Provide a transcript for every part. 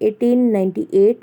1898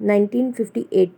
1958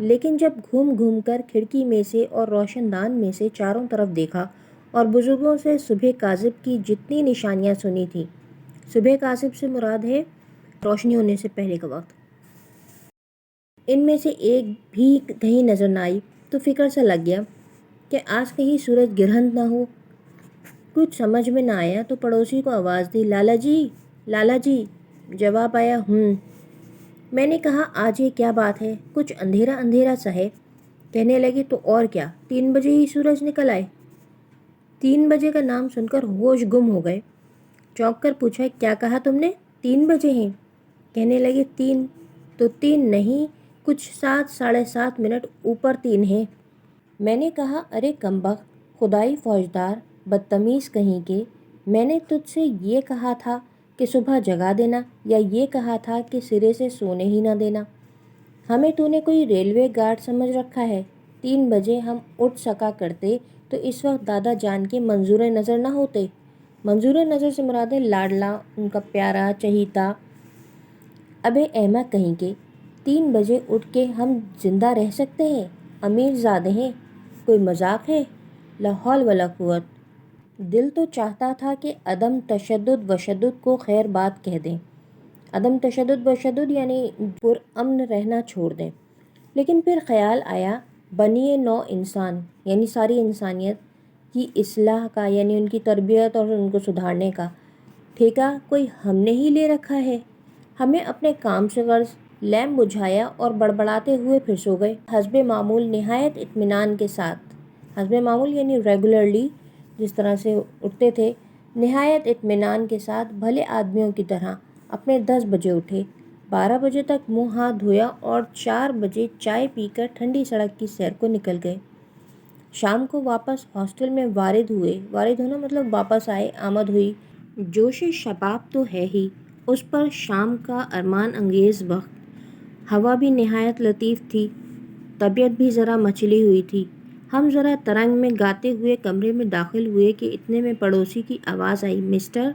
لیکن جب گھوم گھوم کر کھڑکی میں سے اور روشن دان میں سے چاروں طرف دیکھا اور بزرگوں سے صبح کاذب کی جتنی نشانیاں سنی تھیں، صبح کاذب سے مراد ہے روشنی ہونے سے پہلے کا وقت، ان میں سے ایک بھی کہیں نظر نہ آئی تو فکر سا لگ گیا کہ آج کہیں سورج گرہن نہ ہو۔ کچھ سمجھ میں نہ آیا تو پڑوسی کو آواز دی، لالا جی، لالا جی۔ جواب آیا، میں نے کہا آج یہ کیا بات ہے، کچھ اندھیرا اندھیرا سا ہے۔ کہنے لگے تو اور کیا، 3 بجے ہی سورج نکل آئے۔ 3 بجے کا نام سن کر ہوش گم ہو گئے۔ چونک کر پوچھا، کیا کہا تم نے، 3 بجے ہیں؟ کہنے لگے 3 تو 3 نہیں، کچھ 7 ساڑھے 7 منٹ اوپر 3 ہیں۔ میں نے کہا، ارے کمبخت، خدائی فوجدار، بدتمیز کہیں کے، میں نے تجھ سے یہ کہا تھا کہ صبح جگا دینا، یا یہ کہا تھا کہ سرے سے سونے ہی نہ دینا؟ ہمیں تو نے کوئی ریلوے گارڈ سمجھ رکھا ہے؟ 3 بجے ہم اٹھ سکا کرتے تو اس وقت دادا جان کے منظور نظر نہ ہوتے۔ منظور نظر سے مراد ہے لاڈلا، ان کا پیارا چہیتا۔ ابے احمق کہیں کے، 3 بجے اٹھ کے ہم زندہ رہ سکتے ہیں؟ امیر زادے ہیں، کوئی مذاق ہے؟ لا حول ولا قوت۔ دل تو چاہتا تھا کہ عدم تشدد وشدد کو خیر بات کہہ دیں، عدم تشدد وشدد یعنی پرامن رہنا چھوڑ دیں، لیکن پھر خیال آیا بنی نوع انسان یعنی ساری انسانیت کی اصلاح کا، یعنی ان کی تربیت اور ان کو سدھارنے کا ٹھیکہ کوئی ہم نے ہی لے رکھا ہے۔ ہمیں اپنے کام سے غرض، لیمپ بجھایا اور بڑبڑاتے ہوئے پھر سو گئے، حسب معمول نہایت اطمینان کے ساتھ۔ حسب معمول یعنی ریگولرلی جس طرح سے اٹھتے تھے، نہایت اطمینان کے ساتھ بھلے آدمیوں کی طرح اپنے 10 بجے اٹھے، 12 بجے تک منہ ہاتھ دھویا اور 4 بجے چائے پی کر ٹھنڈی سڑک کی سیر کو نکل گئے۔ شام کو واپس ہاسٹل میں وارد ہوئے، وارد ہونا مطلب واپس آئے، آمد ہوئی۔ جوش شباب تو ہے ہی، اس پر شام کا ارمان انگیز وقت، ہوا بھی نہایت لطیف تھی، طبیعت بھی ذرا مچلی ہوئی تھی۔ ہم ذرا ترنگ میں گاتے ہوئے کمرے میں داخل ہوئے کہ اتنے میں پڑوسی کی آواز آئی، مسٹر۔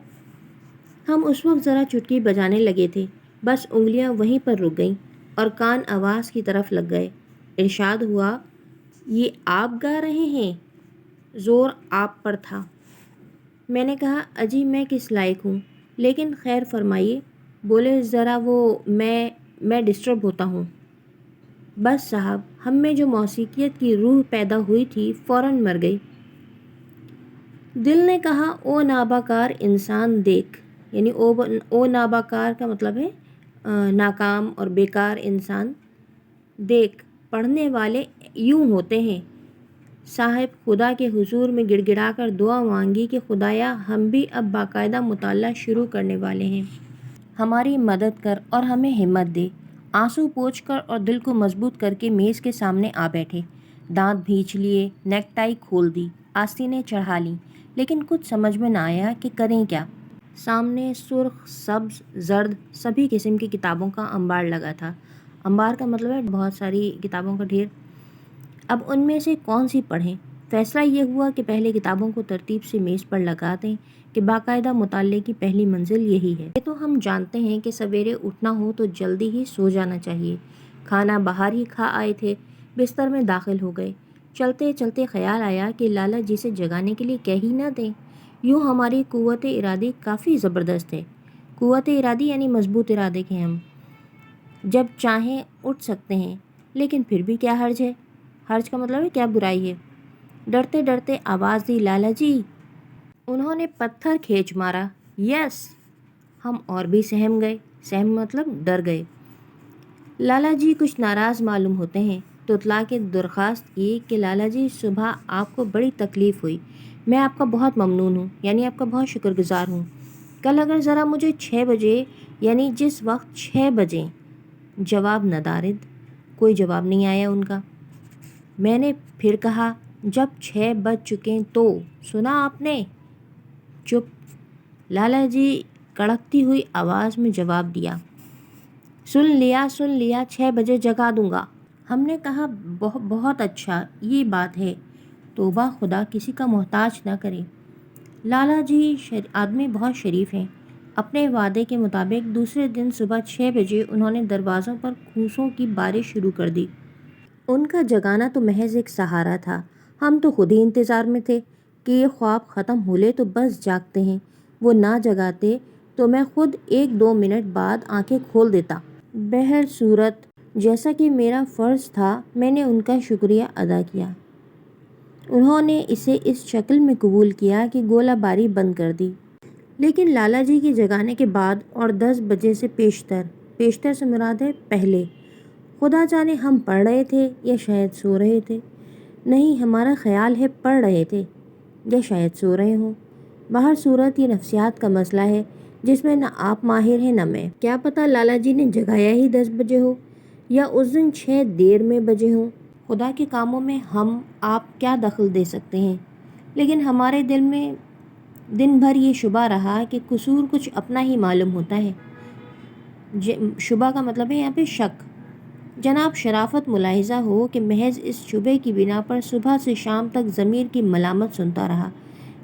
ہم اس وقت ذرا چٹکی بجانے لگے تھے، بس انگلیاں وہیں پر رک گئیں اور کان آواز کی طرف لگ گئے۔ ارشاد ہوا، یہ آپ گا رہے ہیں؟ زور آپ پر تھا۔ میں نے کہا، اجی میں کس لائق ہوں، لیکن خیر فرمائیے۔ بولے، ذرا وہ میں ڈسٹرب ہوتا ہوں۔ بس صاحب، ہم میں جو موسیقیت کی روح پیدا ہوئی تھی فوراً مر گئی۔ دل نے کہا، او نابکار انسان دیکھ، یعنی او نابکار کا مطلب ہے ناکام اور بیکار انسان، دیکھ پڑھنے والے یوں ہوتے ہیں۔ صاحب خدا کے حضور میں گڑ گڑا کر دعا مانگی کہ خدایا ہم بھی اب باقاعدہ مطالعہ شروع کرنے والے ہیں، ہماری مدد کر اور ہمیں ہمت دے۔ آنسو پوچھ کر اور دل کو مضبوط کر کے میز کے سامنے آ بیٹھے، دانت بھینچ لیے، نیک ٹائی کھول دی، آستینیں چڑھا لیں، لیکن کچھ سمجھ میں نہ آیا کہ کریں کیا۔ سامنے سرخ، سبز، زرد سبھی قسم کی کتابوں کا انبار لگا تھا۔ انبار کا مطلب ہے بہت ساری کتابوں کا ڈھیر۔ اب ان میں سے کون سی پڑھیں؟ فیصلہ یہ ہوا کہ پہلے کتابوں کو ترتیب سے میز پر لگا دیں کہ باقاعدہ مطالعے کی پہلی منزل یہی ہے۔ یہ تو ہم جانتے ہیں کہ سویرے اٹھنا ہو تو جلدی ہی سو جانا چاہیے۔ کھانا باہر ہی کھا آئے تھے، بستر میں داخل ہو گئے۔ چلتے چلتے خیال آیا کہ لالا جی سے جگانے کے لیے کہہ ہی نہ دیں۔ یوں ہماری قوت ارادی کافی زبردست ہے۔ قوت ارادی یعنی مضبوط ارادے کے ہم جب چاہیں اٹھ سکتے ہیں، لیکن پھر بھی کیا حرج ہے؟ حرج کا مطلب ہے کیا برائی ہے؟ ڈرتے ڈرتے آواز دی، لالا جی۔ انہوں نے پتھر کھینچ مارا، یس۔ ہم اور بھی سہم گئے، سہم مطلب ڈر گئے۔ لالا جی کچھ ناراض معلوم ہوتے ہیں، تو اطلاع کے درخواست کی کہ لالا جی صبح آپ کو بڑی تکلیف ہوئی، میں آپ کا بہت ممنون ہوں، یعنی آپ کا بہت شکر گزار ہوں۔ کل اگر ذرا مجھے 6 بجے یعنی جس وقت 6 بجیں۔ جواب ندارد، کوئی جواب نہیں آیا ان کا۔ میں نے پھر کہا، جب 6 بج چکیں تو سنا آپ نے؟ چپ۔ لالا جی کڑکتی ہوئی آواز میں جواب دیا، سن لیا، 6 بجے جگا دوں گا۔ ہم نے کہا، بہت اچھا، یہ بات ہے، توبہ خدا کسی کا محتاج نہ کرے۔ لالا جی آدمی بہت شریف ہیں۔ اپنے وعدے کے مطابق دوسرے دن صبح 6 بجے انہوں نے دروازوں پر کوسوں کی بارش شروع کر دی۔ ان کا جگانا تو محض ایک سہارا تھا، ہم تو خود ہی انتظار میں تھے کہ یہ خواب ختم ہو لے تو بس جاگتے ہیں۔ وہ نہ جگاتے تو میں خود 1-2 منٹ بعد آنکھیں کھول دیتا۔ بہر صورت جیسا کہ میرا فرض تھا میں نے ان کا شکریہ ادا کیا۔ انہوں نے اسے اس شکل میں قبول کیا کہ گولہ باری بند کر دی۔ لیکن لالا جی کے جگانے کے بعد اور 10 بجے سے پیشتر سے مراد ہے پہلے، خدا جانے ہم پڑھ رہے تھے یا شاید سو رہے تھے۔ نہیں، ہمارا خیال ہے پڑھ رہے تھے یا شاید سو رہے ہوں۔ بہر صورت یہ نفسیات کا مسئلہ ہے جس میں نہ آپ ماہر ہیں نہ میں۔ کیا پتہ لالا جی نے جگایا ہی 10 بجے ہو یا اس دن 6 دیر میں بجے ہوں۔ خدا کے کاموں میں ہم آپ کیا دخل دے سکتے ہیں؟ لیکن ہمارے دل میں دن بھر یہ شبہ رہا کہ قصور کچھ اپنا ہی معلوم ہوتا ہے۔ شبہ کا مطلب ہے یہاں پہ شک۔ جناب شرافت ملاحظہ ہو کہ محض اس شبے کی بنا پر صبح سے شام تک ضمیر کی ملامت سنتا رہا،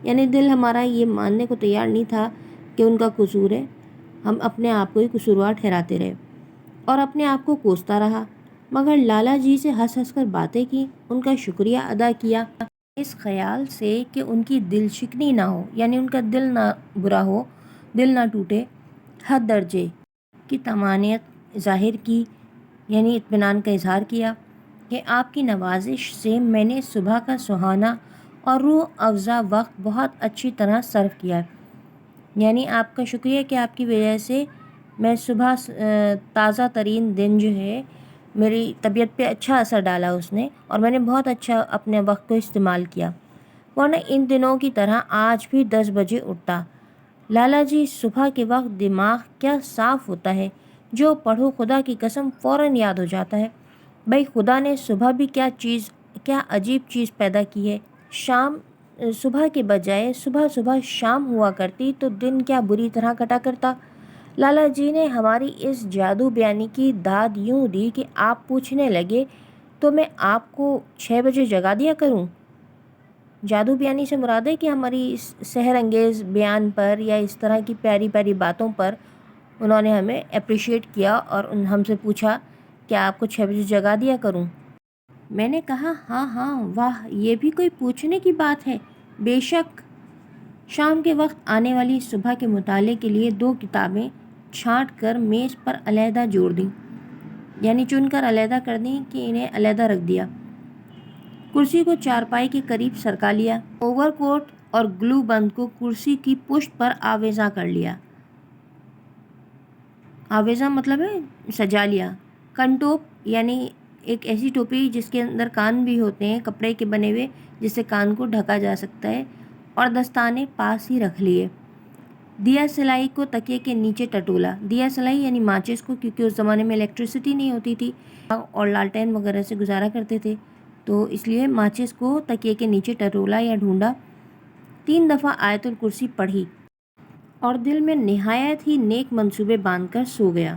یعنی دل ہمارا یہ ماننے کو تیار نہیں تھا کہ ان کا قصور ہے۔ ہم اپنے آپ کو ہی قصوروار ٹھہراتے رہے اور اپنے آپ کو کوستا رہا، مگر لالا جی سے ہنس ہنس کر باتیں کی، ان کا شکریہ ادا کیا، اس خیال سے کہ ان کی دل شکنی نہ ہو، یعنی ان کا دل نہ برا ہو، دل نہ ٹوٹے، حد درجے کی طمانینت ظاہر کی، یعنی اطمینان کا اظہار کیا کہ آپ کی نوازش سے میں نے صبح کا سہانا اور روح افزا وقت بہت اچھی طرح صرف کیا، یعنی آپ کا شکریہ کہ آپ کی وجہ سے میں صبح تازہ ترین دن جو ہے میری طبیعت پہ اچھا اثر ڈالا اس نے، اور میں نے بہت اچھا اپنے وقت کو استعمال کیا، ورنہ ان دنوں کی طرح آج بھی 10 بجے اٹھتا۔ لالا جی صبح کے وقت دماغ کیا صاف ہوتا ہے، جو پڑھو خدا کی قسم فوراً یاد ہو جاتا ہے۔ بھئی خدا نے صبح بھی کیا عجیب چیز پیدا کی ہے۔ شام صبح کے بجائے صبح شام ہوا کرتی تو دن کیا بری طرح کٹا کرتا۔ لالا جی نے ہماری اس جادو بیانی کی داد یوں دی کہ آپ پوچھنے لگے تو میں آپ کو 6 بجے جگا دیا کروں۔ جادو بیانی سے مراد ہے کہ ہماری اس سحر انگیز بیان پر یا اس طرح کی پیاری پیاری باتوں پر انہوں نے ہمیں اپریشیٹ کیا اور ہم سے پوچھا کہ آپ کو 6 بجے جگا دیا کروں۔ میں نے کہا ہاں واہ، یہ بھی کوئی پوچھنے کی بات ہے، بے شک۔ شام کے وقت آنے والی صبح کے مطالعے کے لیے 2 کتابیں چھانٹ کر میز پر علیحدہ جوڑ دیں، یعنی چن کر علیحدہ کر دیں کہ انہیں علیحدہ رکھ دیا۔ کرسی کو چارپائی کے قریب سرکا لیا، اوور کوٹ اور گلو بند کو کرسی کی پشت پر آویزاں کر لیا۔ آویزاں مطلب ہے سجا لیا۔ کنٹوپ یعنی ایک ایسی ٹوپی جس کے اندر کان بھی ہوتے ہیں، کپڑے کے بنے ہوئے، جس سے کان کو ڈھکا جا سکتا ہے، اور دستانے پاس ہی رکھ لیے۔ دیا سلائی کو تکیے کے نیچے ٹٹولا۔ دیا سلائی یعنی ماچس کو، کیونکہ اس زمانے میں الیکٹریسٹی نہیں ہوتی تھی اور لالٹین وغیرہ سے گزارا کرتے تھے، تو اس لیے ماچس کو تکیے کے نیچے ٹٹولا یا ڈھونڈا۔ 3 دفعہ آیت الکرسی پڑھی اور دل میں نہایت ہی نیک منصوبے باندھ کر سو گیا۔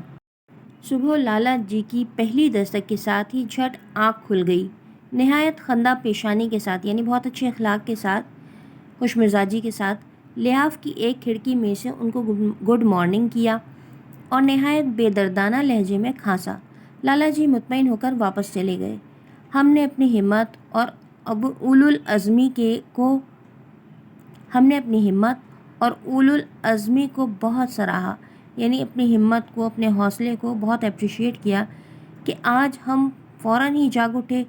صبح لالا جی کی پہلی دستک کے ساتھ ہی جھٹ آنکھ کھل گئی، نہایت خندہ پیشانی کے ساتھ، یعنی بہت اچھے اخلاق کے ساتھ، خوش مزاجی کے ساتھ۔ لحاف کی ایک کھڑکی میں سے ان کو گڈ مارننگ کیا اور نہایت بے دردانہ لہجے میں کھانسا۔ لالا جی مطمئن ہو کر واپس چلے گئے۔ ہم نے اپنی ہمت اور اولو العزمی کو بہت سراہا، یعنی اپنی ہمت کو، اپنے حوصلے کو بہت اپریشیٹ کیا کہ آج ہم فوراً ہی جاگ اٹھے۔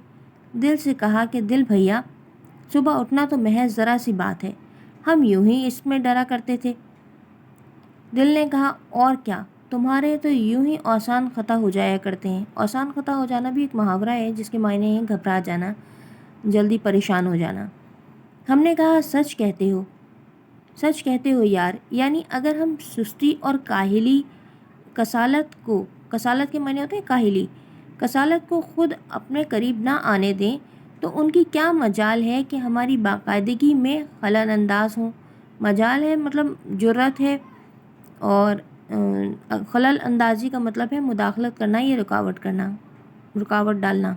دل سے کہا کہ دل بھیا، صبح اٹھنا تو محض ذرا سی بات ہے، ہم یوں ہی اس میں ڈرا کرتے تھے۔ دل نے کہا اور کیا، تمہارے تو یوں ہی اوسان خطا ہو جایا کرتے ہیں۔ اوسان خطا ہو جانا بھی ایک محاورہ ہے جس کے معنی ہیں گھبرا جانا، جلدی پریشان ہو جانا۔ ہم نے کہا سچ کہتے ہو یار، یعنی اگر ہم سستی اور کسالت کے معنی ہوتے ہیں کاہلی، کسالت کو خود اپنے قریب نہ آنے دیں تو ان کی کیا مجال ہے کہ ہماری باقاعدگی میں خلل انداز ہوں۔ مجال ہے مطلب جرأت ہے، اور خلل اندازی کا مطلب ہے مداخلت کرنا یا رکاوٹ ڈالنا۔